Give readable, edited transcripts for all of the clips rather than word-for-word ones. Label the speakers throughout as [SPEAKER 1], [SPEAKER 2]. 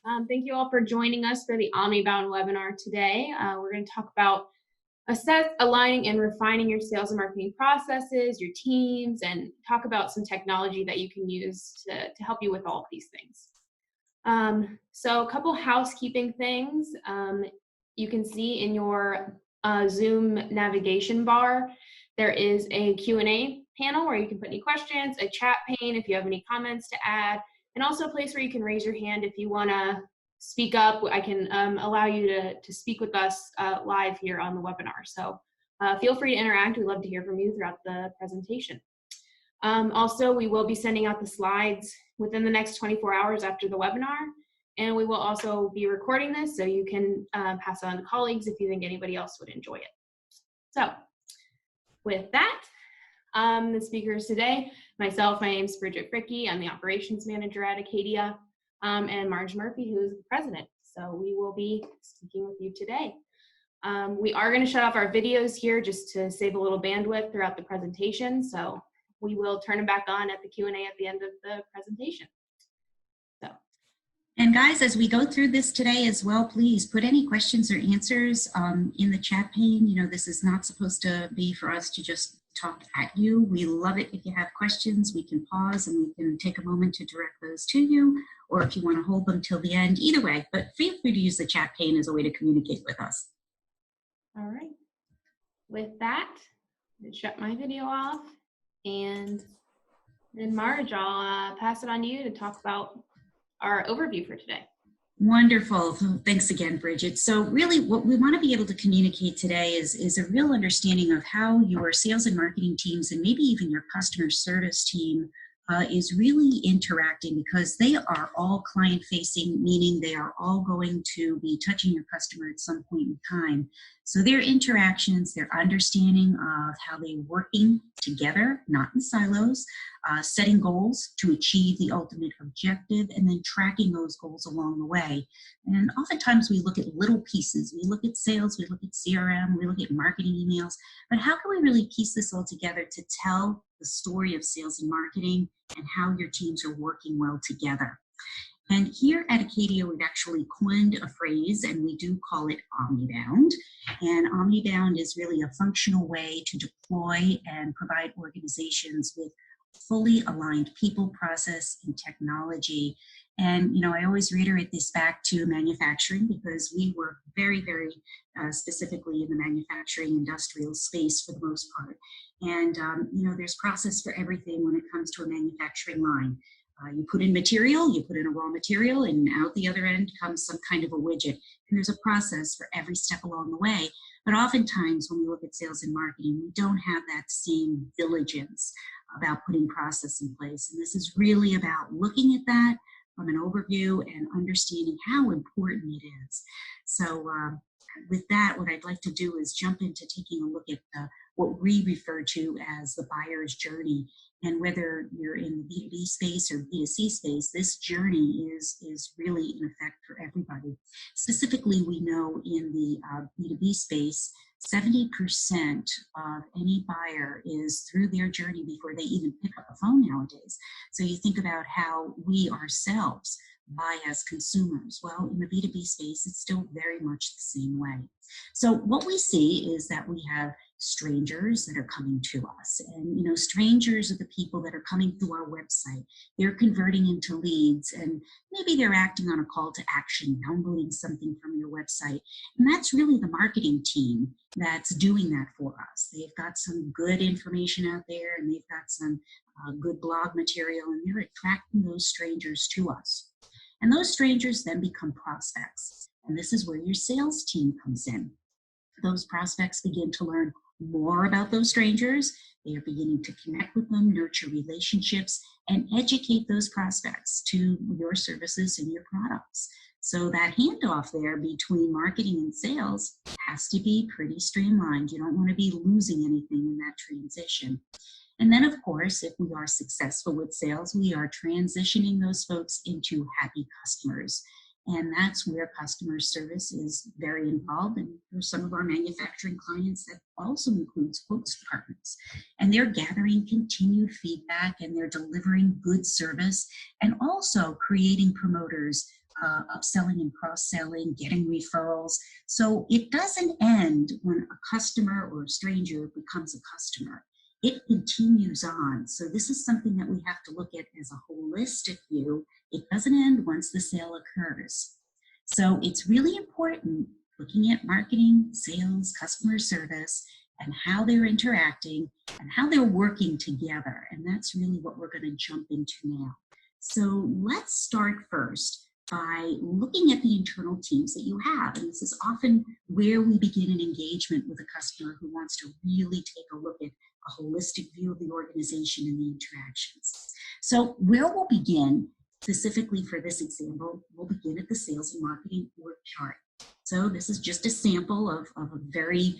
[SPEAKER 1] Thank you all for joining us for the Omnibound webinar today. We're going to talk about aligning and refining your sales and marketing processes, your teams, and talk about some technology that you can use to help you with all of these things. So a couple housekeeping things. You can see in your Zoom navigation bar, there is a Q&A panel where you can put any questions, a chat pane if you have any comments to add, and also a place where you can raise your hand if you want to speak up. I can allow you to speak with us live here on the webinar. So feel free to interact. We'd love to hear from you throughout the presentation. Also, we will be sending out the slides within the next 24 hours after the webinar. And we will also be recording this so you can pass it on to colleagues if you think anybody else would enjoy it. So with that, the speakers today, myself, my name is Bridget Fricke. I'm the operations manager at Acadia, and Marge Murphy, who is the president. So we will be speaking with you today. We are going to shut off our videos here just to save a little bandwidth throughout the presentation. So we will turn them back on at the Q&A at the end of the presentation.
[SPEAKER 2] And guys, as we go through this today as well, please put any questions or answers in the chat pane. You know, this is not supposed to be for us to just talk at you. We love it if you have questions. We can pause and we can take a moment to direct those to you, or if you want to hold them till the end, either way. But feel free to use the chat pane as a way to communicate with us.
[SPEAKER 1] All right. With that, I'm going to shut my video off. And then Marge, I'll pass it on to you to talk about our overview for today.
[SPEAKER 2] Wonderful. Thanks again, Bridget. So really what we want to be able to communicate today is a real understanding of how your sales and marketing teams, and maybe even your customer service team, is really interacting, because they are all client facing, meaning they are all going to be touching your customer at some point in time. So their interactions, their understanding of how they're working together, not in silos, setting goals to achieve the ultimate objective, and then tracking those goals along the way. And oftentimes we look at little pieces. We look at sales, we look at CRM, we look at marketing emails, but how can we really piece this all together to tell the story of sales and marketing and how your teams are working well together? And here at Acadia, we've actually coined a phrase, and we do call it Omnibound. And Omnibound is really a functional way to deploy and provide organizations with fully aligned people, process, and technology. And, you know, I always reiterate this back to manufacturing, because we work very, very specifically in the manufacturing industrial space for the most part. And, you know, there's process for everything when it comes to a manufacturing line. You put in material, you put in a raw material, and out the other end comes some kind of a widget. And there's a process for every step along the way. But oftentimes when we look at sales and marketing, we don't have that same diligence about putting process in place. And this is really about looking at that from an overview and understanding how important it is. So with that, what I'd like to do is jump into taking a look at what we refer to as the buyer's journey. And whether you're in the B2B space or B2C space, this journey is really in effect for everybody. Specifically, we know in the B2B space, 70% of any buyer is through their journey before they even pick up a phone nowadays. So you think about how we ourselves buy as consumers. Well, in the B2B space, it's still very much the same way. So what we see is that we have strangers that are coming to us, and you know, strangers are the people that are coming through our website. They're converting into leads, and maybe they're acting on a call to action, downloading something from your website. And that's really the marketing team that's doing that for us. They've got some good information out there, and they've got some good blog material, and they're attracting those strangers to us. And those strangers then become prospects. And this is where your sales team comes in. Those prospects begin to learn more about those strangers. They are beginning to connect with them, nurture relationships, and educate those prospects to your services and your products. So that handoff there between marketing and sales has to be pretty streamlined. You don't want to be losing anything in that transition. And then, of course, if we are successful with sales, we are transitioning those folks into happy customers. And that's where customer service is very involved. And for some of our manufacturing clients, that also includes quotes departments. And they're gathering continued feedback, and they're delivering good service, and also creating promoters upselling and cross-selling, getting referrals. So it doesn't end when a customer or a stranger becomes a customer. It continues on. So this is something that we have to look at as a holistic view. It doesn't end once the sale occurs. So it's really important looking at marketing, sales, customer service, and how they're interacting and how they're working together. And that's really what we're going to jump into now. So let's start first by looking at the internal teams that you have. And this is often where we begin an engagement with a customer who wants to really take a look at a holistic view of the organization and the interactions. So where we'll begin, specifically for this example, we'll begin at the sales and marketing org chart. So this is just a sample of a very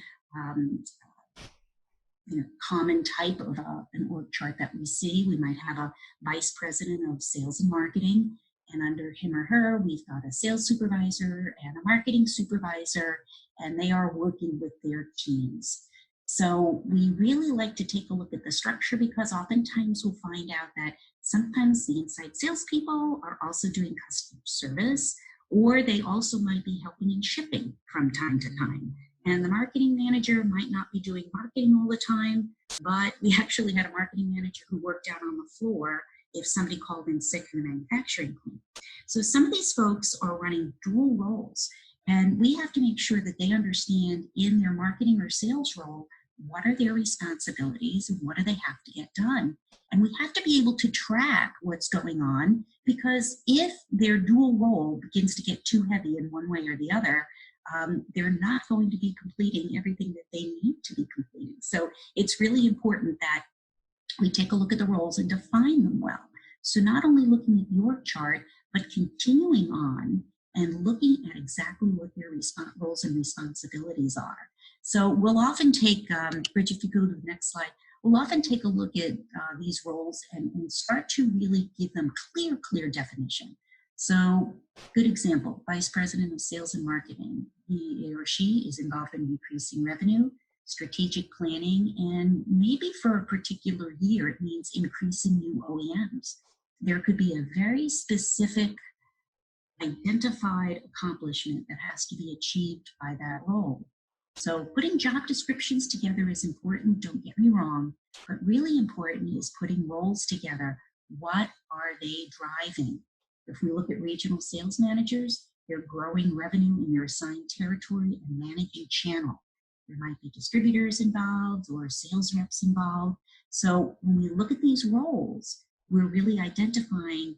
[SPEAKER 2] common type of an org chart that we see. We might have a vice president of sales and marketing, and under him or her, we've got a sales supervisor and a marketing supervisor, and they are working with their teams. So we really like to take a look at the structure because oftentimes we'll find out that sometimes the inside salespeople are also doing customer service, or they also might be helping in shipping from time to time. And the marketing manager might not be doing marketing all the time, but we actually had a marketing manager who worked out on the floor if somebody called in sick in the manufacturing plant. So some of these folks are running dual roles, and we have to make sure that they understand in their marketing or sales role, what are their responsibilities and what do they have to get done? And we have to be able to track what's going on, because if their dual role begins to get too heavy in one way or the other, they're not going to be completing everything that they need to be completing. So it's really important that we take a look at the roles and define them well. So not only looking at your chart, but continuing on and looking at exactly what their roles and responsibilities are. So we'll often take, Bridget, if you go to the next slide, we'll often take a look at these roles and start to really give them clear definition. So good example, vice president of sales and marketing. He or she is involved in increasing revenue, strategic planning, and maybe for a particular year, it means increasing new OEMs. There could be a very specific identified accomplishment that has to be achieved by that role. So putting job descriptions together is important, don't get me wrong, but really important is putting roles together. What are they driving? If we look at regional sales managers, they're growing revenue in their assigned territory and managing channel. There might be distributors involved or sales reps involved. So when we look at these roles, we're really identifying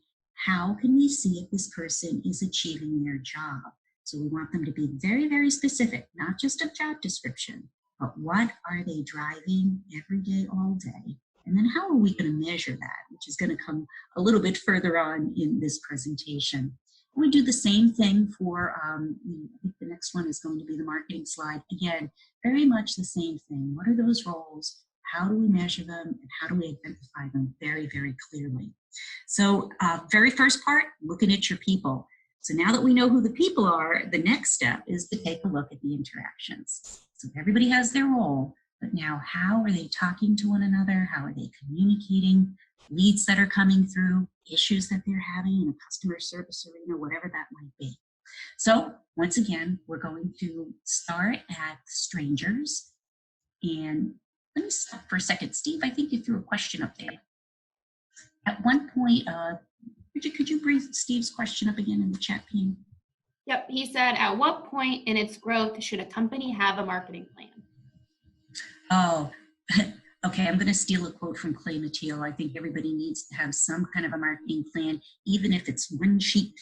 [SPEAKER 2] how can we see if this person is achieving their job. So we want them to be very specific, not just a job description, but what are they driving every day, all day? And then how are we going to measure that, which is going to come a little bit further on in this presentation. We do the same thing for, I think the next one is going to be the marketing slide. Again, very much the same thing. What are those roles? How do we measure them? And how do we identify them very clearly? So very first part, looking at your people. So now that we know who the people are, the next step is to take a look at the interactions. So everybody has their role, but now how are they talking to one another? How are they communicating? Leads that are coming through, issues that they're having in a customer service arena, whatever that might be. So once again, we're going to start at strangers. And let me stop for a second. Steve, I think you threw a question up there. At one point, Bridget, could you bring Steve's question up again in the chat pane?
[SPEAKER 1] Yep, he said, at what point in its growth should a company have a marketing plan?
[SPEAKER 2] Oh, okay, I'm going to steal a quote from Clay Mathieu. I think everybody needs to have some kind of a marketing plan, even if it's one sheet.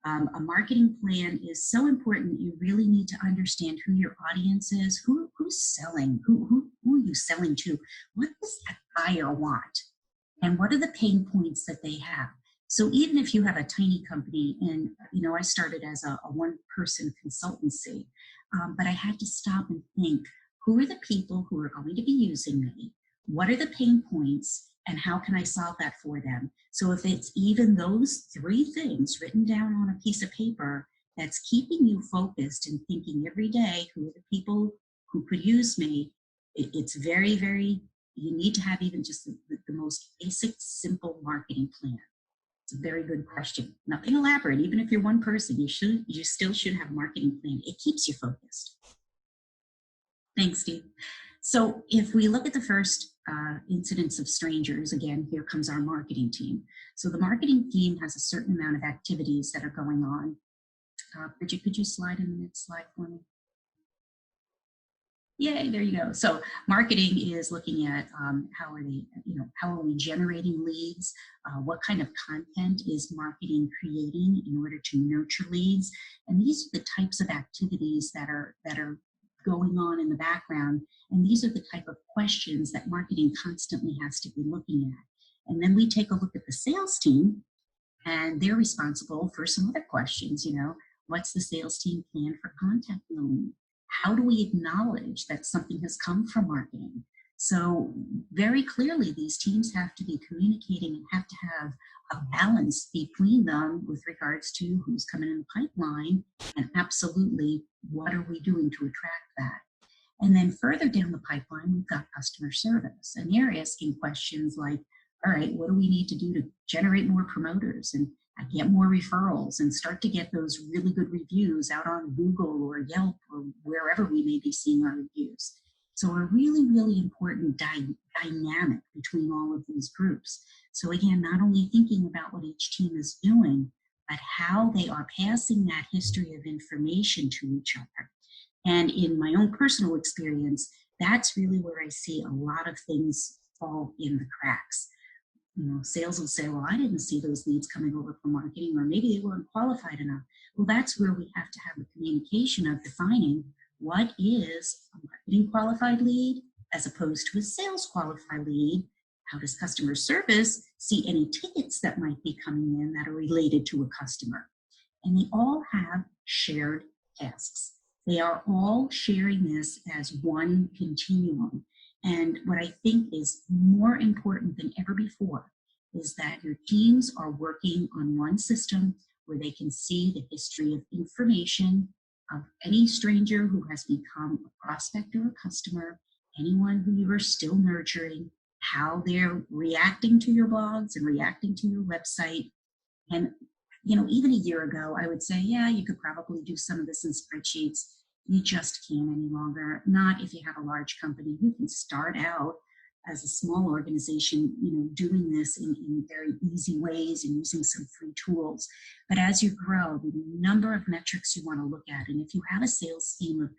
[SPEAKER 2] A marketing plan is so important. You really need to understand who your audience is, who's selling, who are you selling to, what does that buyer want, and what are the pain points that they have. So even if you have a tiny company, and I started as a one-person consultancy, but I had to stop and think, who are the people who are going to be using me? What are the pain points, and how can I solve that for them? So if it's even those three things written down on a piece of paper, that's keeping you focused and thinking every day, who are the people who could use me? It's very, you need to have even just the most basic, simple marketing plan. It's a very good question. Nothing elaborate. Even if you're one person, you still should have a marketing plan. It keeps you focused. Thanks, Steve. So if we look at the first incidents of strangers, again, here comes our marketing team. So the marketing team has a certain amount of activities that are going on. Bridget, could you slide in the next slide for me? Yay, there you go. So marketing is looking at how are we generating leads? What kind of content is marketing creating in order to nurture leads? And these are the types of activities that are going on in the background. And these are the type of questions that marketing constantly has to be looking at. And then we take a look at the sales team, and they're responsible for some other questions. What's the sales team plan for contacting the lead? How do we acknowledge that something has come from marketing? So very clearly, these teams have to be communicating and have to have a balance between them with regards to who's coming in the pipeline and absolutely what are we doing to attract that. And then further down the pipeline, we've got customer service, and they're asking questions like, all right, what do we need to do to generate more promoters and get more referrals and start to get those really good reviews out on Google or Yelp or wherever we may be seeing our reviews. So a really, really important dynamic between all of these groups. So again, not only thinking about what each team is doing, but how they are passing that history of information to each other. And in my own personal experience, that's really where I see a lot of things fall in the cracks. Sales will say, well, I didn't see those leads coming over from marketing, or maybe they weren't qualified enough. Well, that's where we have to have the communication of defining what is a marketing qualified lead as opposed to a sales qualified lead. How does customer service see any tickets that might be coming in that are related to a customer? And they all have shared tasks. They are all sharing this as one continuum. And what I think is more important than ever before is that your teams are working on one system where they can see the history of information of any stranger who has become a prospect or a customer, anyone who you are still nurturing, how they're reacting to your blogs and reacting to your website. And, even a year ago, I would say, yeah, you could probably do some of this in spreadsheets. You just can't any longer, not if you have a large company. You can start out as a small organization, doing this in very easy ways and using some free tools. But as you grow, the number of metrics you want to look at, and if you have a sales team of,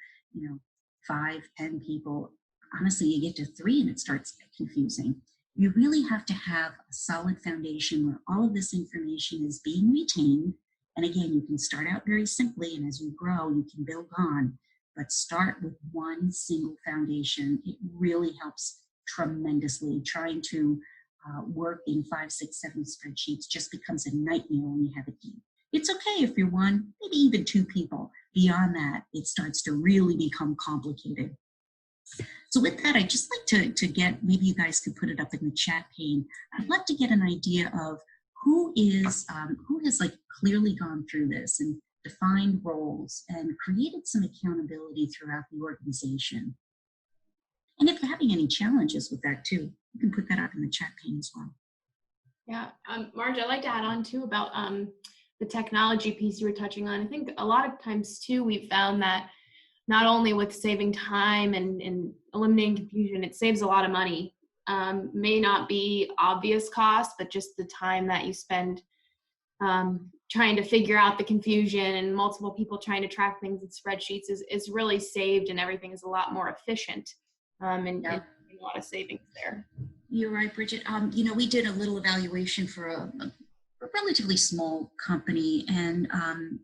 [SPEAKER 2] 5, 10 people, honestly, you get to 3 and it starts to get confusing. You really have to have a solid foundation where all of this information is being retained. And again, you can start out very simply, and as you grow, you can build on, but start with one single foundation. It really helps tremendously. Trying to work in 5, 6, 7 spreadsheets just becomes a nightmare when you have a team. It's okay if you're 1, maybe even 2 people. Beyond that, it starts to really become complicated. So with that, I'd just like to get, maybe you guys could put it up in the chat pane. I'd love to get an idea of who has like clearly gone through this and defined roles and created some accountability throughout the organization. And if you're having any challenges with that too, you can put that up in the chat pane as well.
[SPEAKER 1] Yeah, Marge, I'd like to add on too about the technology piece you were touching on. I think a lot of times too, we've found that not only with saving time and eliminating confusion, it saves a lot of money. May not be obvious cost, but just the time that you spend trying to figure out the confusion and multiple people trying to track things in spreadsheets is really saved, and everything is a lot more efficient. And a lot of savings there.
[SPEAKER 2] You're right, Bridget. We did a little evaluation for a relatively small company, and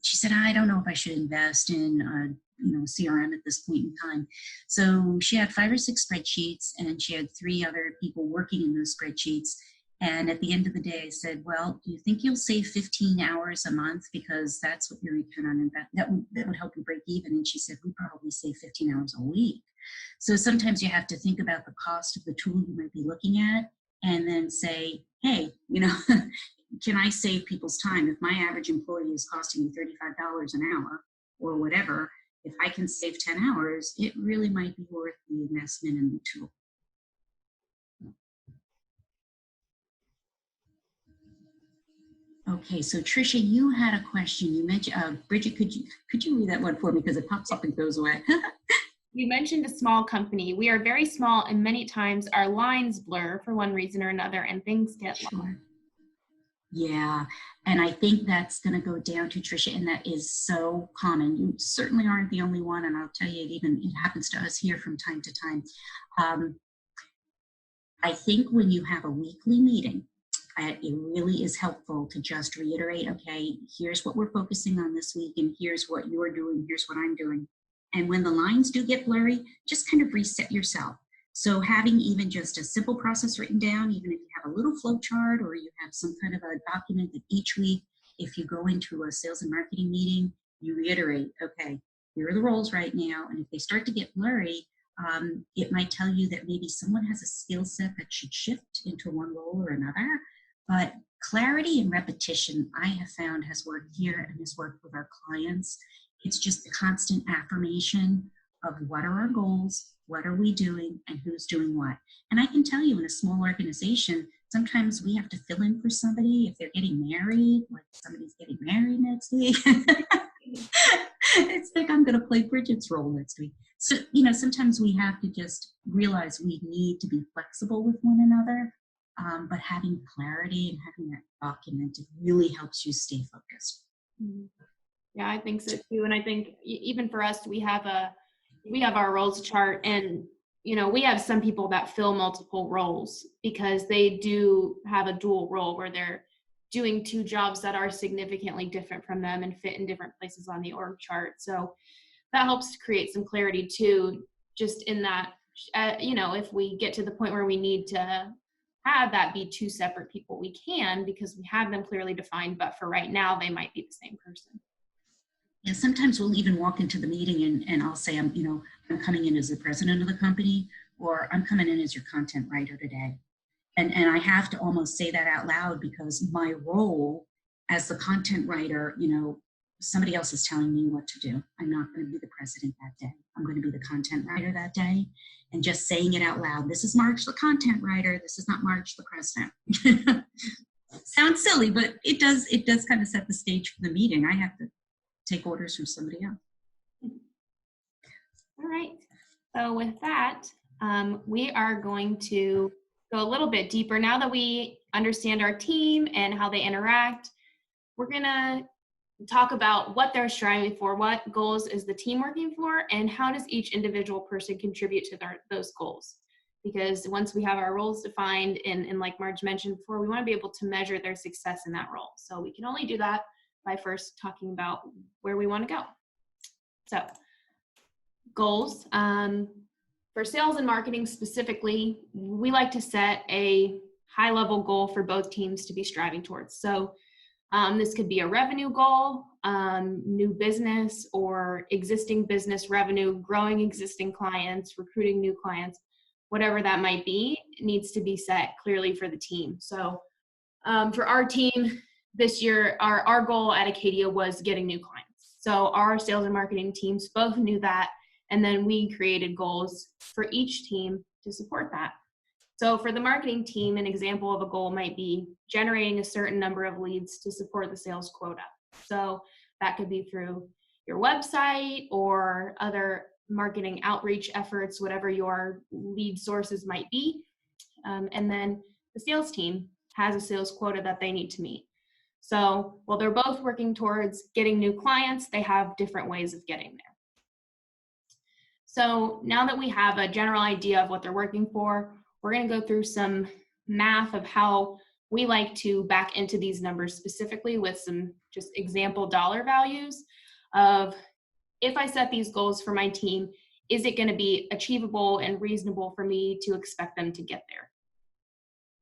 [SPEAKER 2] she said, I don't know if I should invest in CRM at this point in time. So she had 5 or 6 spreadsheets, and she had 3 other people working in those spreadsheets. And at the end of the day, I said, well, do you think you'll save 15 hours a month? Because that's what your return on investment, that would help you break even. And she said, we probably save 15 hours a week. So sometimes you have to think about the cost of the tool you might be looking at and then say, hey, can I save people's time? If my average employee is costing me $35 an hour or whatever, if I can save 10 hours, it really might be worth the investment in the tool. Okay, so Tricia, you had a question. You mentioned, Bridget, could you read that one for me because it pops up and goes away?
[SPEAKER 1] You mentioned a small company. We are very small, and many times our lines blur for one reason or another, and things get lost.
[SPEAKER 2] Sure. Yeah, and I think that's going to go down to Tricia, and that is so common. You certainly aren't the only one, and I'll tell you, it happens to us here from time to time. Um, I think when you have a weekly meeting, it really is helpful to just reiterate, okay, here's what we're focusing on this week, and here's what you're doing, here's what I'm doing. And when the lines do get blurry, just kind of reset yourself. So having even just a simple process written down, even if you have a little flow chart or you have some kind of a document that each week, if you go into a sales and marketing meeting, you reiterate, okay, here are the roles right now. And if they start to get blurry, it might tell you that maybe someone has a skill set that should shift into one role or another. But clarity and repetition, I have found, has worked here and has worked with our clients. It's just the constant affirmation of what are our goals, what are we doing, and who's doing what. And I can tell you, in a small organization, sometimes we have to fill in for somebody if they're getting married, like somebody's getting married next week. It's like I'm going to play Bridget's role next week. So, sometimes we have to just realize we need to be flexible with one another, but having clarity and having that documented really helps you stay focused.
[SPEAKER 1] Yeah, I think so too. And I think even for us, we have our roles chart, and we have some people that fill multiple roles because they do have a dual role where they're doing two jobs that are significantly different from them and fit in different places on the org chart. So that helps to create some clarity too, just in that, if we get to the point where we need to have that be two separate people, we can, because we have them clearly defined, but for right now, they might be the same person.
[SPEAKER 2] Yeah, sometimes we'll even walk into the meeting and I'll say, I'm coming in as the president of the company, or I'm coming in as your content writer today. And I have to almost say that out loud because my role as the content writer, somebody else is telling me what to do. I'm not going to be the president that day. I'm going to be the content writer that day. And just saying it out loud, this is Marge the content writer. This is not Marge the president. Sounds silly, but it does kind of set the stage for the meeting. I have to take orders from somebody else.
[SPEAKER 1] All right. So with that, we are going to go a little bit deeper. Now that we understand our team and how they interact, we're going to talk about what they're striving for, what goals is the team working for, and how does each individual person contribute to those goals. Because once we have our roles defined, and like Marge mentioned before, we want to be able to measure their success in that role. So we can only do that by first talking about where we want to go. So goals. For sales and marketing specifically, we like to set a high-level goal for both teams to be striving towards. So this could be a revenue goal, new business or existing business revenue, growing existing clients, recruiting new clients, whatever that might be, it needs to be set clearly for the team. So for our team this year, our goal at Acadia was getting new clients. So our sales and marketing teams both knew that. And then we created goals for each team to support that. So for the marketing team, an example of a goal might be generating a certain number of leads to support the sales quota. So that could be through your website or other marketing outreach efforts, whatever your lead sources might be. And then the sales team has a sales quota that they need to meet. So while they're both working towards getting new clients, they have different ways of getting there. So now that we have a general idea of what they're working for, we're going to go through some math of how we like to back into these numbers specifically with some just example dollar values of, if I set these goals for my team, is it going to be achievable and reasonable for me to expect them to get there?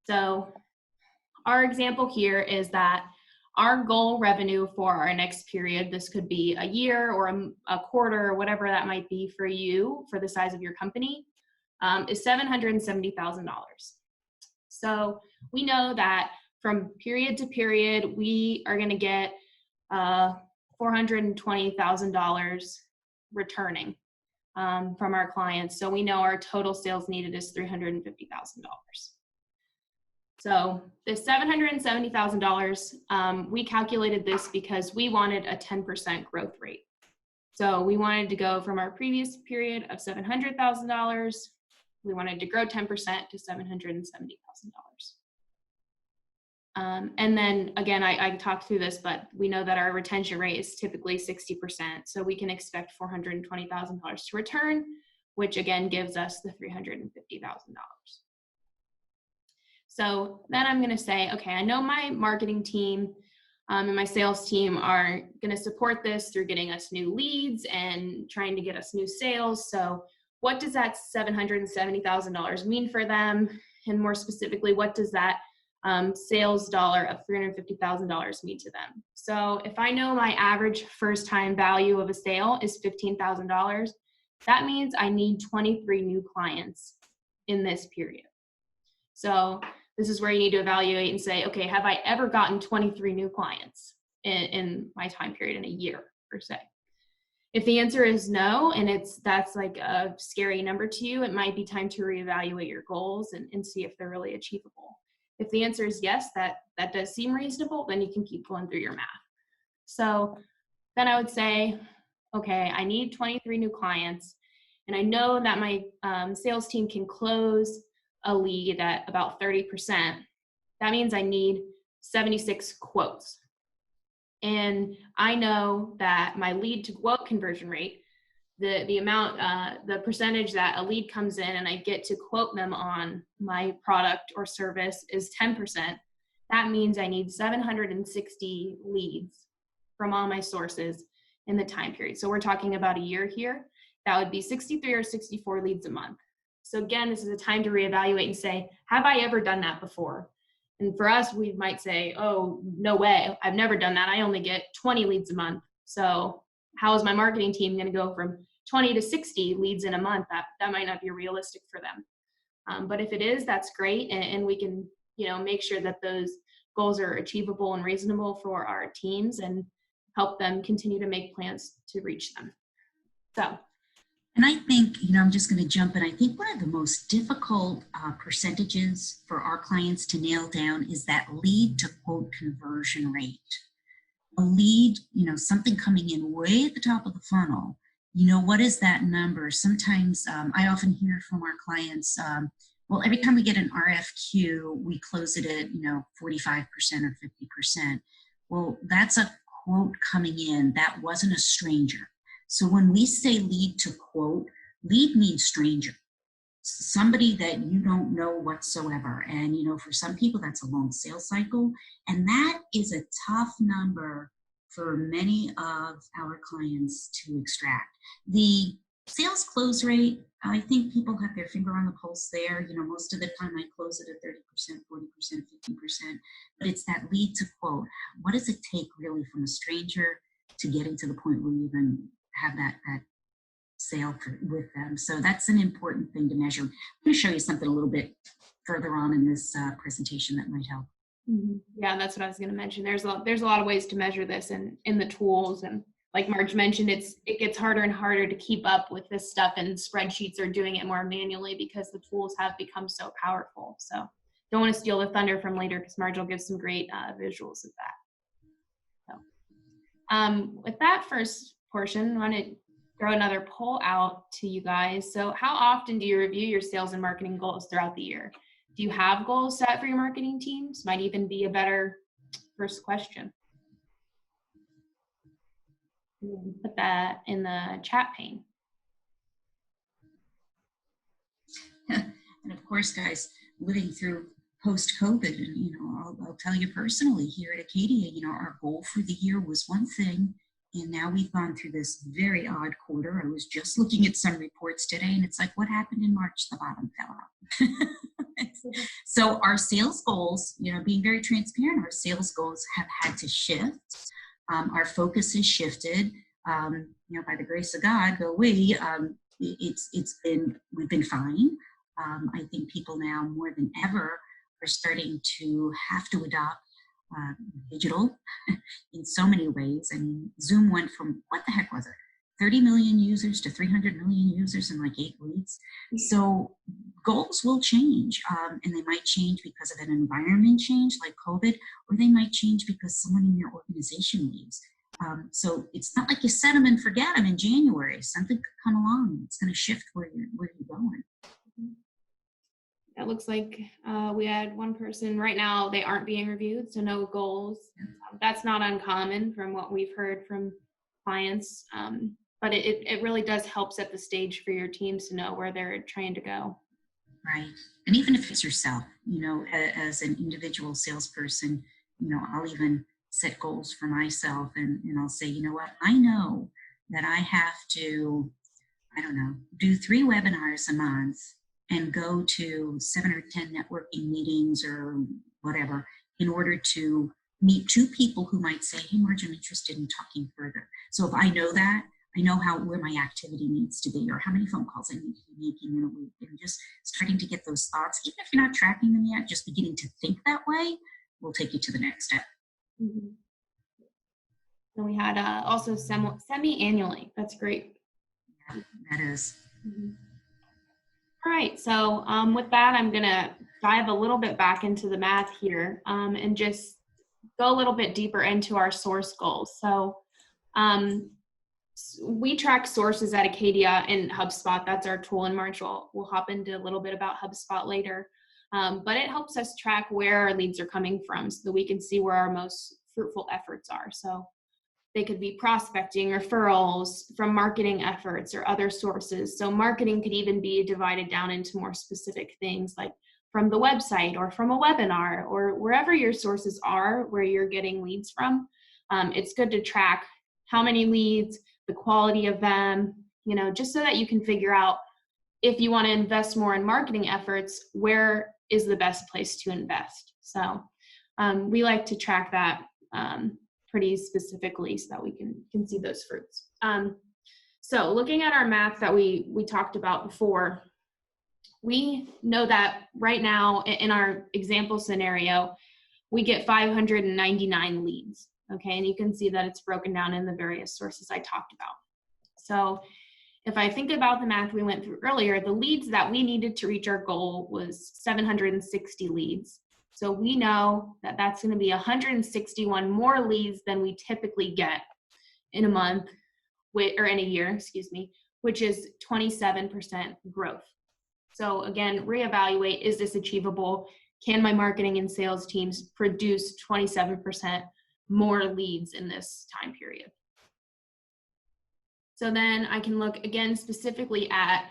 [SPEAKER 1] So our example here is that our goal revenue for our next period, this could be a year or a quarter or whatever that might be for you, for the size of your company, is $770,000. So we know that from period to period, we are going to get $420,000 returning from our clients. So we know our total sales needed is $350,000. So the $770,000, we calculated this because we wanted a 10% growth rate. So we wanted to go from our previous period of $700,000, we wanted to grow 10% to $770,000. And then again, I talked through this, but we know that our retention rate is typically 60%. So we can expect $420,000 to return, which again gives us the $350,000. So then I'm going to say, okay, I know my marketing team and my sales team are going to support this through getting us new leads and trying to get us new sales. So what does that $770,000 mean for them? And more specifically, what does that sales dollar of $350,000 mean to them? So if I know my average first time value of a sale is $15,000, that means I need 23 new clients in this period. So this is where you need to evaluate and say, okay, have I ever gotten 23 new clients in my time period in a year per se? If the answer is no, and that's like a scary number to you, it might be time to reevaluate your goals and see if they're really achievable. If the answer is yes, that does seem reasonable, then you can keep going through your math. So then I would say, okay, I need 23 new clients, and I know that my sales team can close a lead at about 30%. That means I need 76 quotes. And I know that my lead to quote conversion rate, the amount, the percentage that a lead comes in and I get to quote them on my product or service is 10%. That means I need 760 leads from all my sources in the time period. So we're talking about a year here. That would be 63 or 64 leads a month. So again, this is a time to reevaluate and say, have I ever done that before? And for us, we might say, oh, no way, I've never done that. I only get 20 leads a month. So how is my marketing team going to go from 20 to 60 leads in a month? That might not be realistic for them. But if it is, that's great. And we can, make sure that those goals are achievable and reasonable for our teams and help them continue to make plans to reach them. So.
[SPEAKER 2] And I think, I'm just going to jump in. I think one of the most difficult percentages for our clients to nail down is that lead to quote conversion rate. A lead, something coming in way at the top of the funnel, what is that number? Sometimes I often hear from our clients, well, every time we get an RFQ, we close it at, 45% or 50%. Well, that's a quote coming in. That wasn't a stranger. So when we say lead to quote, lead means stranger, somebody that you don't know whatsoever. And, for some people, that's a long sales cycle. And that is a tough number for many of our clients to extract. The sales close rate, I think people have their finger on the pulse there. Most of the time I close it at 30%, 40%, 50%. But it's that lead to quote. What does it take really from a stranger to getting to the point where you even have that sale with them? So that's an important thing to measure. I'm going to show you something a little bit further on in this presentation that might help.
[SPEAKER 1] Mm-hmm. Yeah, that's what I was going to mention. There's a lot of ways to measure this in the tools, and like Marge mentioned, it gets harder and harder to keep up with this stuff, and spreadsheets are doing it more manually because the tools have become so powerful. So don't want to steal the thunder from later, because Marge will give some great visuals of that. So with that first portion, I want to throw another poll out to you guys. So how often do you review your sales and marketing goals throughout the year? Do you have goals set for your marketing teams? Might even be a better first question. Put that in the chat pane.
[SPEAKER 2] And of course, guys, living through post-COVID, and I'll tell you personally, here at Acadia, our goal for the year was one thing, and now we've gone through this very odd quarter. I was just looking at some reports today, and it's like, what happened in March? The bottom fell out. So our sales goals, being very transparent, our sales goals have had to shift. Our focus has shifted. By the grace of God, we've been fine. I think people now more than ever are starting to have to adopt digital in so many ways. I mean, Zoom went from, what the heck was it, 30 million users to 300 million users in like 8 weeks. So goals will change, and they might change because of an environment change like COVID, or they might change because someone in your organization leaves. So it's not like you set them and forget them in January. Something could come along. It's going to shift where you're going.
[SPEAKER 1] It looks like we had one person right now, they aren't being reviewed, so no goals. That's not uncommon from what we've heard from clients, but it really does help set the stage for your teams to know where they're trying to go.
[SPEAKER 2] Right. And even if it's yourself, as an individual salesperson, I'll even set goals for myself, and I'll say, you know what, I know that I have to, I don't know, do 3 webinars a month and go to 7 or 10 networking meetings or whatever in order to meet 2 people who might say, hey, Marge, I'm interested in talking further. So if I know that, I know where my activity needs to be or how many phone calls I need to be making in a week. And just starting to get those thoughts, even if you're not tracking them yet, just beginning to think that way will take you to the next step.
[SPEAKER 1] Mm-hmm. And we had also semi-annually. That's great.
[SPEAKER 2] Yeah, that is.
[SPEAKER 1] Mm-hmm. All right, so with that, I'm gonna dive a little bit back into the math here and just go a little bit deeper into our source goals. So we track sources at Acadia in HubSpot. That's our tool, and Marge we'll hop into a little bit about HubSpot later. But it helps us track where our leads are coming from so that we can see where our most fruitful efforts are. So they could be prospecting, referrals from marketing efforts or other sources. So marketing could even be divided down into more specific things like from the website or from a webinar or wherever your sources are where you're getting leads from. It's good to track how many leads, the quality of them, just so that you can figure out if you want to invest more in marketing efforts, where is the best place to invest. So we like to track that pretty specifically so that we can see those fruits. So looking at our math that we talked about before, we know that right now in our example scenario, we get 599 leads, okay? And you can see that it's broken down in the various sources I talked about. So if I think about the math we went through earlier, the leads that we needed to reach our goal was 760 leads. So we know that that's going to be 161 more leads than we typically get in a month, or in a year, which is 27% growth. So again, reevaluate, is this achievable? Can my marketing and sales teams produce 27% more leads in this time period? So then I can look again specifically at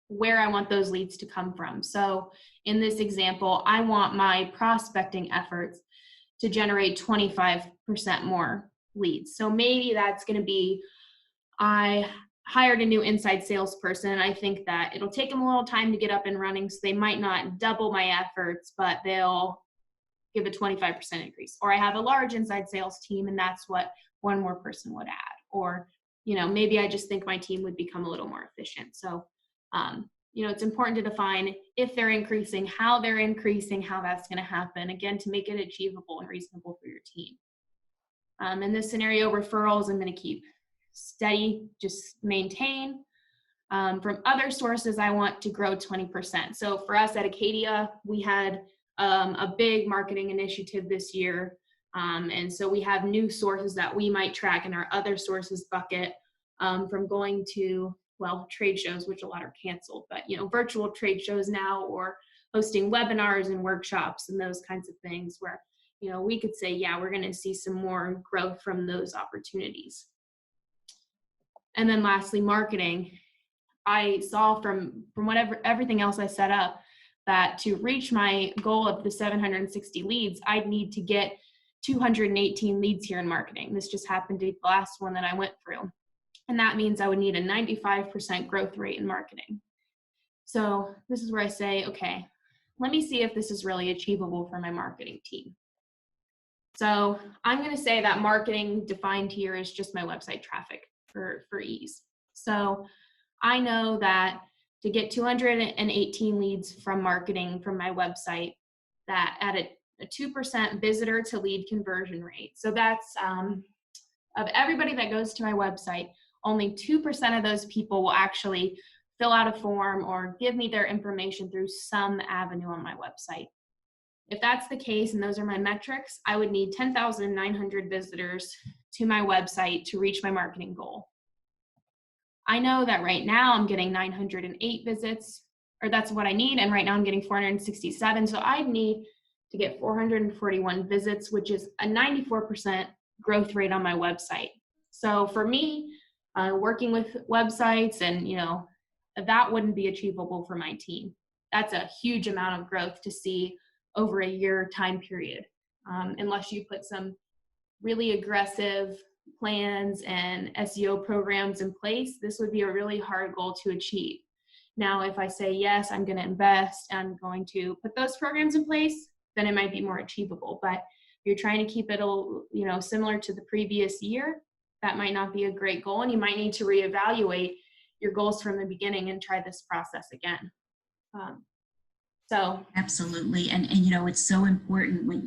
[SPEAKER 1] where I want those leads to come from. So in this example, I want my prospecting efforts to generate 25% more leads. So maybe that's going to be, I hired a new inside salesperson, and I think that it'll take them a little time to get up and running, so they might not double my efforts, but they'll give a 25% increase. Or I have a large inside sales team, and that's what one more person would add. Or maybe I just think my team would become a little more efficient. So, it's important to define if they're increasing, how that's going to happen, again, to make it achievable and reasonable for your team. In this scenario, referrals, I'm going to keep steady, just maintain. From other sources, I want to grow 20%. So for us at Acadia, we had a big marketing initiative this year. And so we have new sources that we might track in our other sources bucket, from going to, trade shows, which a lot are canceled, but virtual trade shows now, or hosting webinars and workshops and those kinds of things where, we could say, yeah, we're going to see some more growth from those opportunities. And then lastly, marketing. I saw from everything else I set up that to reach my goal of the 760 leads, I'd need to get 218 leads here in marketing. This just happened to be the last one that I went through. And that means I would need a 95% growth rate in marketing. So this is where I say, okay, let me see if this is really achievable for my marketing team. So I'm going to say that marketing defined here is just my website traffic for ease. So I know that to get 218 leads from marketing from my website, that at a 2% visitor to lead conversion rate. So that's of everybody that goes to my website, only 2% of those people will actually fill out a form or give me their information through some avenue on my website. If that's the case and those are my metrics, I would need 10,900 visitors to my website to reach my marketing goal. I know that right now I'm getting 908 visits, or that's what I need, and right now I'm getting 467. So I need to get 441 visits, which is a 94% growth rate on my website. So for me, working with websites and, that wouldn't be achievable for my team. That's a huge amount of growth to see over a year time period, unless you put some really aggressive plans and SEO programs in place. This would be a really hard goal to achieve. Now, if I say, yes, I'm going to invest, I'm going to put those programs in place, then it might be more achievable. But if you're trying to keep it, similar to the previous year, that might not be a great goal. And you might need to reevaluate your goals from the beginning and try this process again.
[SPEAKER 2] Absolutely. And it's so important when,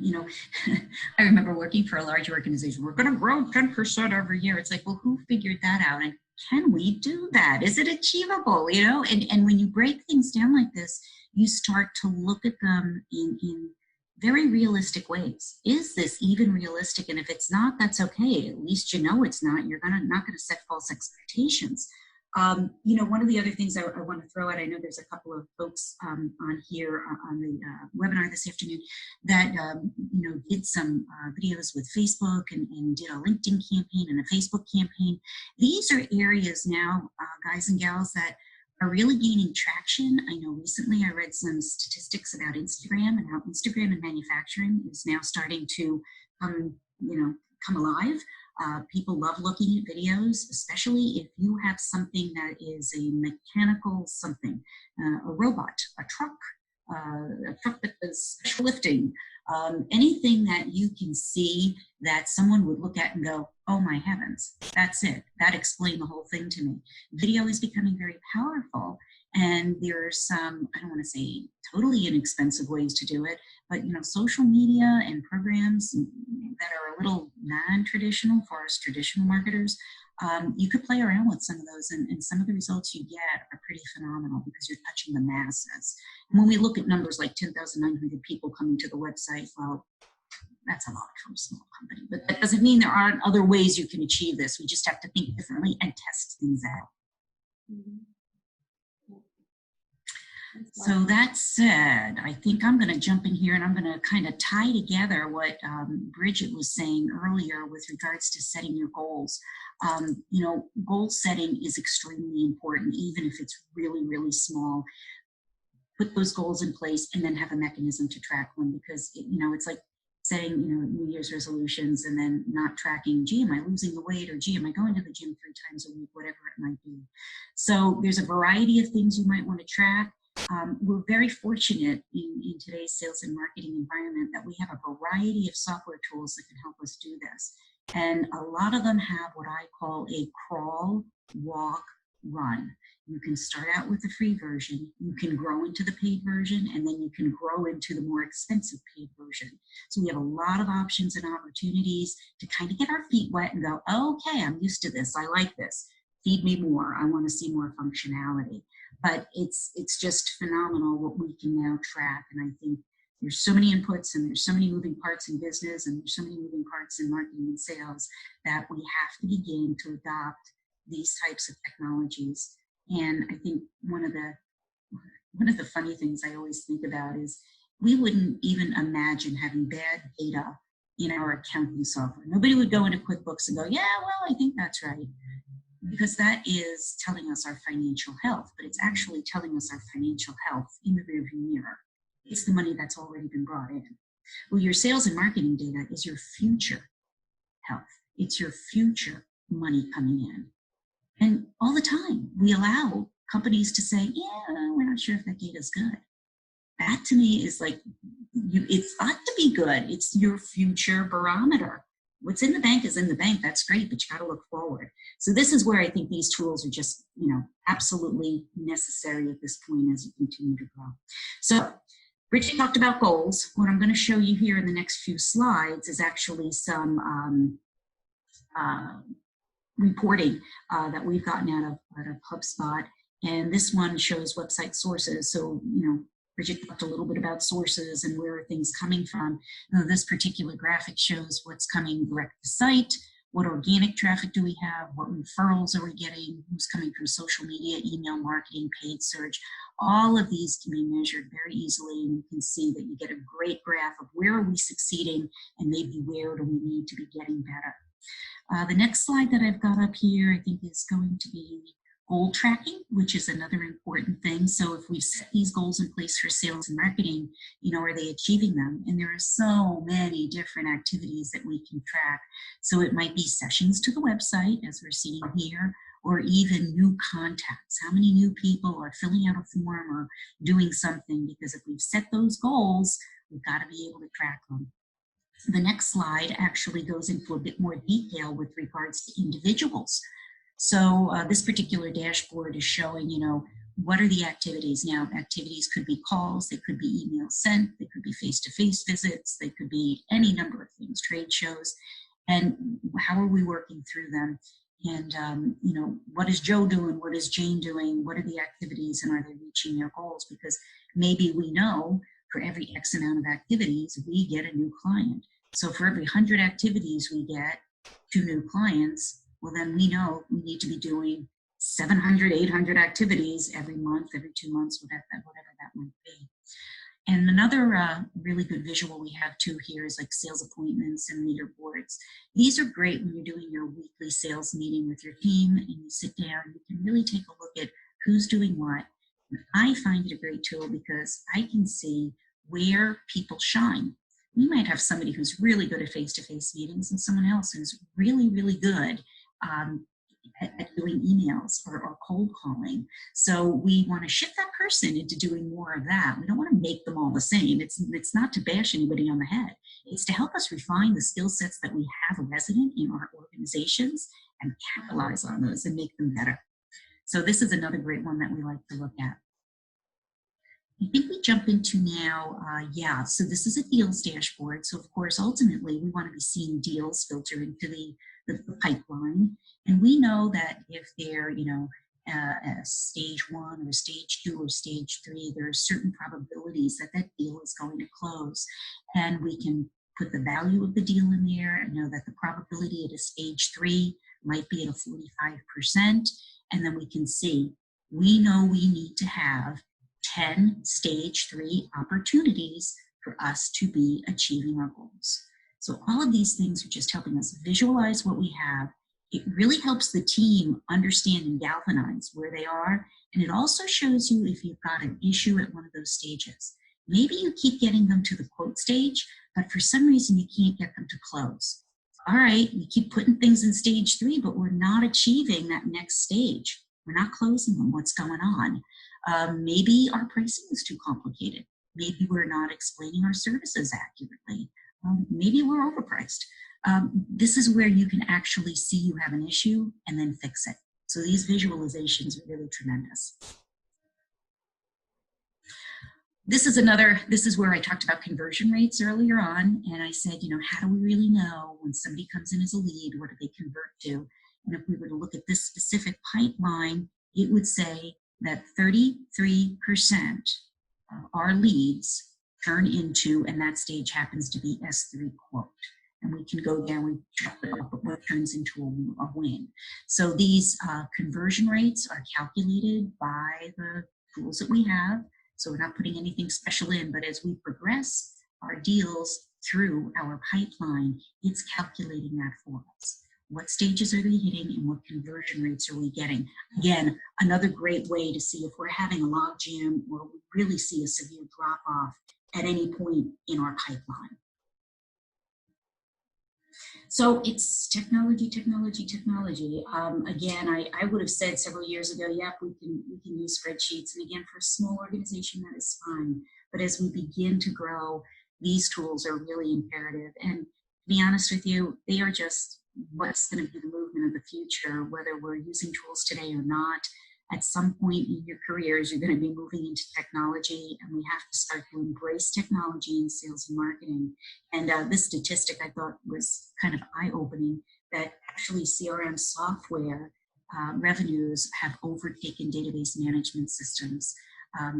[SPEAKER 2] I remember working for a large organization, we're going to grow 10% every year. It's like, well, who figured that out? And can we do that? Is it achievable? And when you break things down like this, you start to look at them in very realistic ways. Is this even realistic? And if it's not, that's okay. At least it's not. You're not going to set false expectations. One of the other things I want to throw out, I know there's a couple of folks on here on the webinar this afternoon that, did some videos with Facebook and did a LinkedIn campaign and a Facebook campaign. These are areas now, guys and gals, that are really gaining traction. I know recently I read some statistics about Instagram and how Instagram and manufacturing is now starting to come alive. People love looking at videos, especially if you have something that is a mechanical something, a robot, a truck that does lifting, anything that you can see that someone would look at and go, oh my heavens, that's it. That explained the whole thing to me. Video is becoming very powerful. And there are some, I don't want to say totally inexpensive ways to do it, but social media and programs that are a little non-traditional for us traditional marketers, you could play around with some of those, and some of the results you get are pretty phenomenal because you're touching the masses. And when we look at numbers like 10,900 people coming to the website, well, that's a lot for a small company. But that doesn't mean there aren't other ways you can achieve this. We just have to think differently and test things out.
[SPEAKER 1] Mm-hmm.
[SPEAKER 2] So that said, I think I'm going to jump in here and I'm going to kind of tie together what Bridget was saying earlier with regards to setting your goals. Goal setting is extremely important, even if it's really, really small. Put those goals in place and then have a mechanism to track them, because it's like setting New Year's resolutions and then not tracking, gee, am I losing the weight, or gee, am I going to the gym 3 times a week, whatever it might be. So there's a variety of things you might want to track. We're very fortunate in today's sales and marketing environment that we have a variety of software tools that can help us do this. And a lot of them have what I call a crawl, walk, run. You can start out with the free version, you can grow into the paid version, and then you can grow into the more expensive paid version. So we have a lot of options and opportunities to kind of get our feet wet and go, okay, I'm used to this, I like this. Feed me more, I want to see more functionality. But it's just phenomenal what we can now track. And I think there's so many inputs and there's so many moving parts in business and there's so many moving parts in marketing and sales that we have to begin to adopt these types of technologies. And I think one of the funny things I always think about is we wouldn't even imagine having bad data in our accounting software. Nobody would go into QuickBooks and go, yeah, well, I think that's right. Because that is telling us our financial health, but it's actually telling us our financial health in the rearview mirror. It's the money that's already been brought in. Well, your sales and marketing data is your future health. It's your future money coming in. And all the time, we allow companies to say, yeah, we're not sure if that data is good. That to me is like, it's ought to be good. It's your future barometer. What's in the bank is in the bank. That's great, but you got to look forward. So this is where I think these tools are just, absolutely necessary at this point as you continue to grow. So Bridget talked about goals. What I'm going to show you here in the next few slides is actually some reporting that we've gotten out of HubSpot. And this one shows website sources. So, Bridget talked a little bit about sources and where are things coming from. Now, this particular graphic shows what's coming direct to site, what organic traffic do we have, what referrals are we getting, who's coming from social media, email marketing, paid search. All of these can be measured very easily, and you can see that you get a great graph of where are we succeeding and maybe where do we need to be getting better. The next slide that I've got up here, I think, is going to be goal tracking, which is another important thing. So if we set these goals in place for sales and marketing, are they achieving them? And there are so many different activities that we can track. So it might be sessions to the website, as we're seeing here, or even new contacts. How many new people are filling out a form or doing something? Because if we've set those goals, we've got to be able to track them. The next slide actually goes into a bit more detail with regards to individuals. So this particular dashboard is showing, what are the activities? Now, activities could be calls, they could be emails sent, they could be face-to-face visits, they could be any number of things, trade shows, and how are we working through them? And, what is Joe doing? What is Jane doing? What are the activities, and are they reaching their goals? Because maybe we know for every X amount of activities, we get a new client. So for every 100 activities we get 2 new clients, well, then we know we need to be doing 700, 800 activities every month, every 2 months, whatever that might be. And another really good visual we have too here is like sales appointments and leaderboards. These are great when you're doing your weekly sales meeting with your team and you sit down, you can really take a look at who's doing what. And I find it a great tool because I can see where people shine. You might have somebody who's really good at face-to-face meetings and someone else who's really, really good at doing emails or cold calling. So we want to shift that person into doing more of that. We don't want to make them all the same. It's not to bash anybody on the head. It's to help us refine the skill sets that we have resident in our organizations and capitalize on those and make them better. So this is another great one that we like to look at. I think we jump into now, so this is a deals dashboard. So of course, ultimately, we want to be seeing deals filter into the pipeline. And we know that if they're, stage 1 or stage 2 or stage 3, there are certain probabilities that that deal is going to close. And we can put the value of the deal in there and know that the probability at a stage 3 might be at a 45%. And then we can see, we know we need to have 10 stage 3 opportunities for us to be achieving our goals. So all of these things are just helping us visualize what we have. It really helps the team understand and galvanize where they are. And it also shows you if you've got an issue at one of those stages. Maybe you keep getting them to the quote stage, but for some reason you can't get them to close. All right, we keep putting things in stage 3, but we're not achieving that next stage. We're not closing them. What's going on? Maybe our pricing is too complicated. Maybe we're not explaining our services accurately. Maybe we're overpriced. This is where you can actually see you have an issue and then fix it. So these visualizations are really tremendous. This is where I talked about conversion rates earlier on. And I said, how do we really know when somebody comes in as a lead, what do they convert to? And if we were to look at this specific pipeline, it would say that 33% of our leads turn into, and that stage happens to be S3 quote. And we can go down and check what turns into a win. So these conversion rates are calculated by the tools that we have. So we're not putting anything special in, but as we progress our deals through our pipeline, it's calculating that for us. What stages are we hitting and what conversion rates are we getting? Again, another great way to see if we're having a log jam or we really see a severe drop off at any point in our pipeline. So it's technology. Again, I would have said several years ago, yep, we can use spreadsheets. And again, for a small organization, that is fine. But as we begin to grow, these tools are really imperative. And to be honest with you, they are just what's going to be the movement of the future, whether we're using tools today or not. At some point in your careers, you're going to be moving into technology, and we have to start to embrace technology in sales and marketing. And this statistic I thought was kind of eye-opening, that actually CRM software revenues have overtaken database management systems.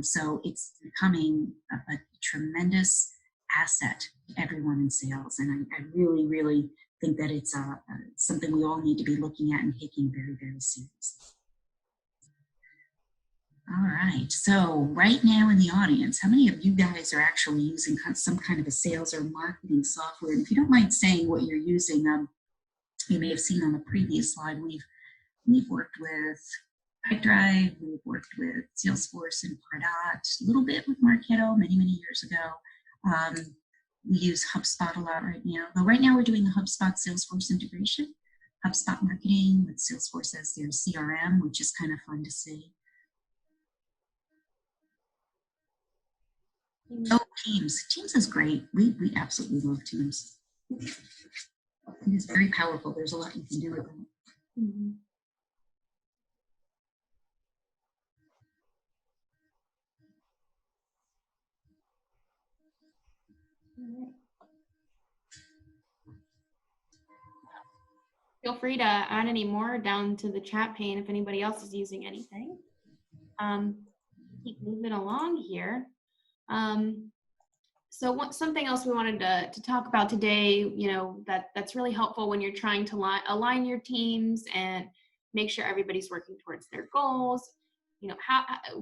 [SPEAKER 2] So it's becoming a tremendous asset to everyone in sales. And I really, really think that it's something we all need to be looking at and taking very, very seriously. All right. So right now in the audience, how many of you guys are actually using some kind of a sales or marketing software? And if you don't mind saying what you're using, you may have seen on the previous slide, we've worked with Pipedrive, we've worked with Salesforce and Pardot, a little bit with Marketo many, many years ago. We use HubSpot a lot right now. But right now we're doing the HubSpot Salesforce integration, HubSpot marketing with Salesforce as their CRM, which is kind of fun to see. Oh, Teams. Teams is great. We absolutely love Teams. It is very powerful. There's a lot you can do with it. Mm-hmm.
[SPEAKER 1] Feel free to add any more down to the chat pane if anybody else is using anything. Keep moving along here. So something else we wanted to talk about today, you know, that's really helpful when you're trying to align your teams and make sure everybody's working towards their goals. You know,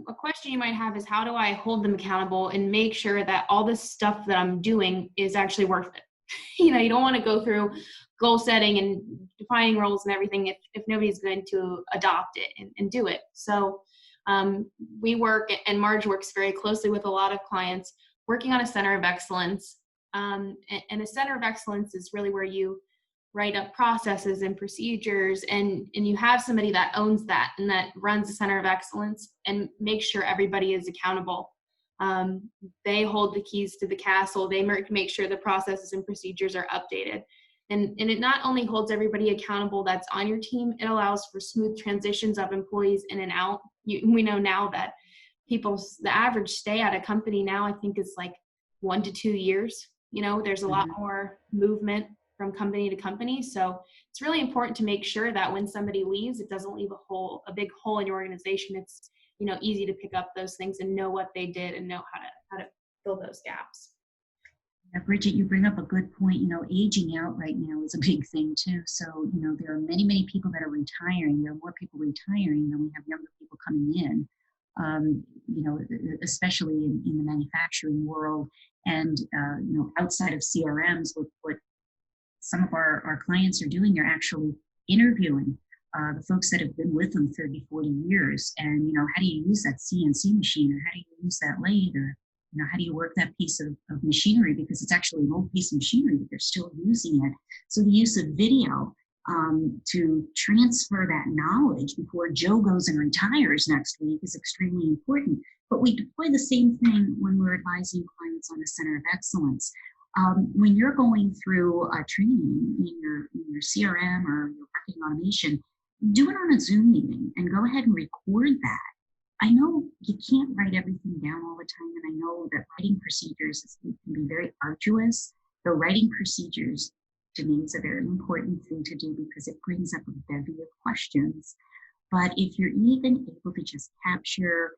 [SPEAKER 1] a question you might have is, how do I hold them accountable and make sure that all this stuff that I'm doing is actually worth it? You know, you don't want to go through goal setting and defining roles and everything if nobody's going to adopt it and do it. So we work, and Marge works very closely with a lot of clients working on a center of excellence. And a center of excellence is really where you write up processes and procedures, and you have somebody that owns that and that runs the center of excellence and makes sure everybody is accountable. They hold the keys to the castle. They make sure the processes and procedures are updated. And it not only holds everybody accountable that's on your team, it allows for smooth transitions of employees in and out. We know now that the average stay at a company now, I think, is like 1 to 2 years. You know, there's a lot more movement from company to company. So it's really important to make sure that when somebody leaves, it doesn't leave a big hole in your organization. It's, you know, easy to pick up those things and know what they did and know how to fill those gaps.
[SPEAKER 2] Yeah, Bridget, you bring up a good point. You know, aging out right now is a big thing too. So, you know, there are many, many people that are retiring. There are more people retiring than we have younger people coming in. You know, especially in the manufacturing world, and you know, outside of CRMs, what some of our clients are doing, they're actually interviewing the folks that have been with them 30, 40 years. And, you know, how do you use that CNC machine, or how do you use that lathe, or, you know, how do you work that piece of machinery, because it's actually an old piece of machinery, but they're still using it. So the use of video to transfer that knowledge before Joe goes and retires next week is extremely important. But we deploy the same thing when we're advising clients on a center of excellence. When you're going through a training in your CRM or your marketing automation, do it on a Zoom meeting and go ahead and record that. I know you can't write everything down all the time, and I know that writing procedures can be very arduous. The writing procedures, to me, is a very important thing to do because it brings up a bevy of questions. But if you're even able to just capture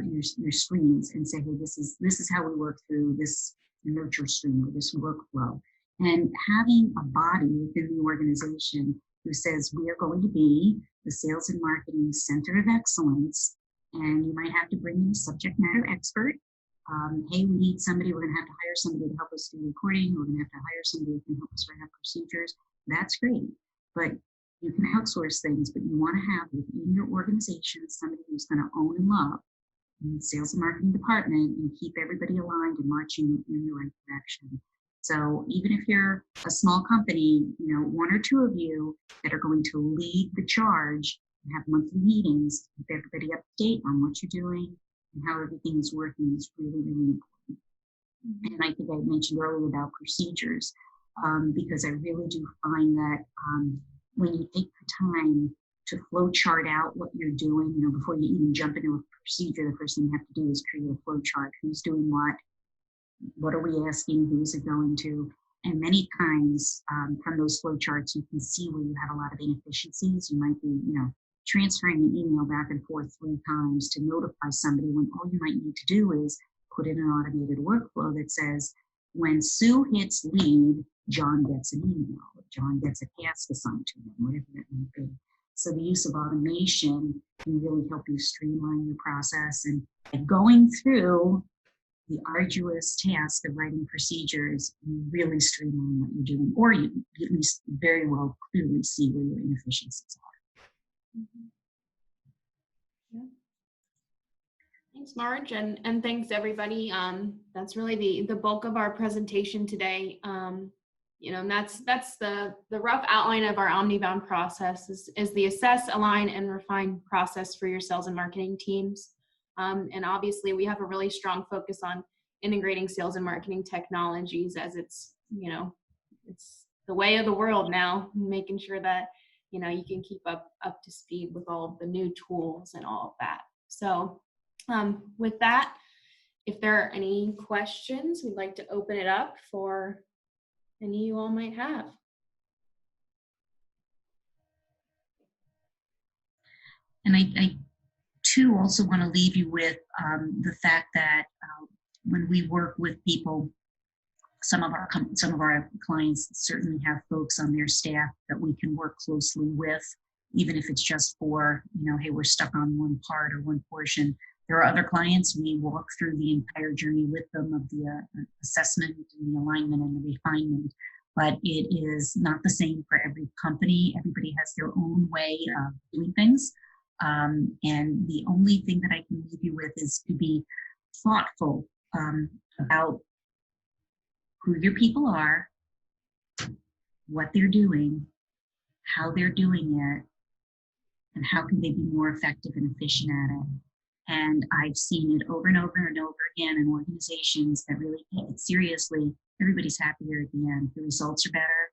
[SPEAKER 2] your screens and say, hey, this is how we work through this nurture stream or this workflow, and having a body within the organization who says we are going to be the sales and marketing center of excellence, and you might have to bring in a subject matter expert. Hey, we need somebody, we're going to have to hire somebody to help us do recording, we're going to have to hire somebody who can help us write out procedures. That's great, but you can outsource things, but you want to have within your organization somebody who's going to own and love the sales and marketing department and keep everybody aligned and marching in the right direction. So even if you're a small company, you know, 1 or 2 of you that are going to lead the charge and have monthly meetings, keep everybody up to date on what you're doing and how everything is working is really, really important. And I think I mentioned earlier about procedures, because I really do find that when you take the time to flow chart out what you're doing, you know, before you even jump into a procedure, the first thing you have to do is create a flow chart. Who's doing what are we asking, who's it going to? And many times from those flow charts, you can see where you have a lot of inefficiencies. You might be, you know, transferring an email back and forth 3 times to notify somebody when all you might need to do is put in an automated workflow that says, when Sue hits lead, John gets an email, or John gets a task assigned to him, whatever that may be. So the use of automation can really help you streamline your process, and going through the arduous task of writing procedures, you really streamline what you're doing, or you at least very well clearly see where your inefficiencies are.
[SPEAKER 1] Mm-hmm. Yeah. Thanks, Marge, and thanks everybody. That's really the bulk of our presentation today. And that's the rough outline of our Omnibound process is the assess, align, and refine process for your sales and marketing teams. And obviously, we have a really strong focus on integrating sales and marketing technologies, as it's the way of the world now, making sure that you can keep up to speed with all of the new tools and all of that. So with that, if there are any questions, we'd like to open it up for any you all might have.
[SPEAKER 2] And I too also want to leave you with the fact that when we work with people, some of our clients certainly have folks on their staff that we can work closely with, even if it's just for, hey, we're stuck on one part or one portion. There are other clients, we walk through the entire journey with them of the assessment and the alignment and the refinement, but it is not the same for every company. Everybody has their own way of doing things. And the only thing that I can leave you with is to be thoughtful about who your people are, what they're doing, how they're doing it, and how can they be more effective and efficient at it. And I've seen it over and over and over again in organizations that really take it seriously. Everybody's happier at the end. The results are better.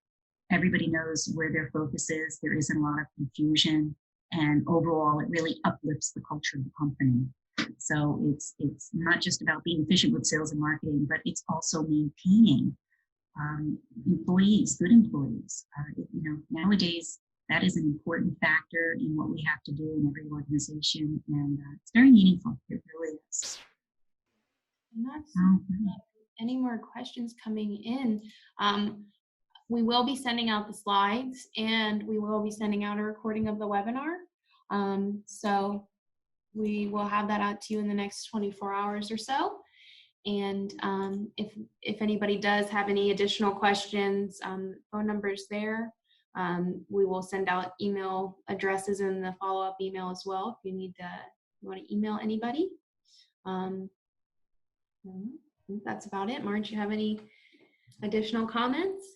[SPEAKER 2] Everybody knows where their focus is. There isn't a lot of confusion. And overall, it really uplifts the culture of the company. So it's not just about being efficient with sales and marketing, but it's also maintaining employees, good employees. Nowadays, that is an important factor in what we have to do in every organization, and it's very meaningful. It really is.
[SPEAKER 1] And that's any more questions coming in. We will be sending out the slides, and we will be sending out a recording of the webinar. So we will have that out to you in the next 24 hours or so. And if anybody does have any additional questions, phone numbers there. We will send out email addresses in the follow-up email as well if you want to email anybody. I think that's about it. Marge, you have any additional comments?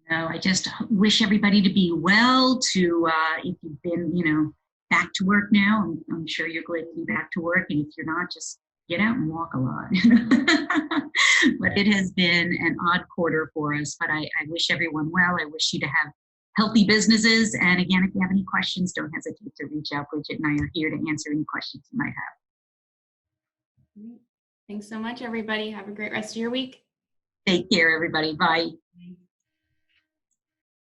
[SPEAKER 2] No, I just wish everybody to be well. If you've been, back to work now, I'm sure you're glad to be back to work. And if you're not, just get out and walk a lot. But it has been an odd quarter for us. But I wish everyone well. I wish you to have healthy businesses. And again, if you have any questions, don't hesitate to reach out. Bridget and I are here to answer any questions you might have.
[SPEAKER 1] Thanks so much, everybody. Have a great rest of your week.
[SPEAKER 2] Take care, everybody. Bye.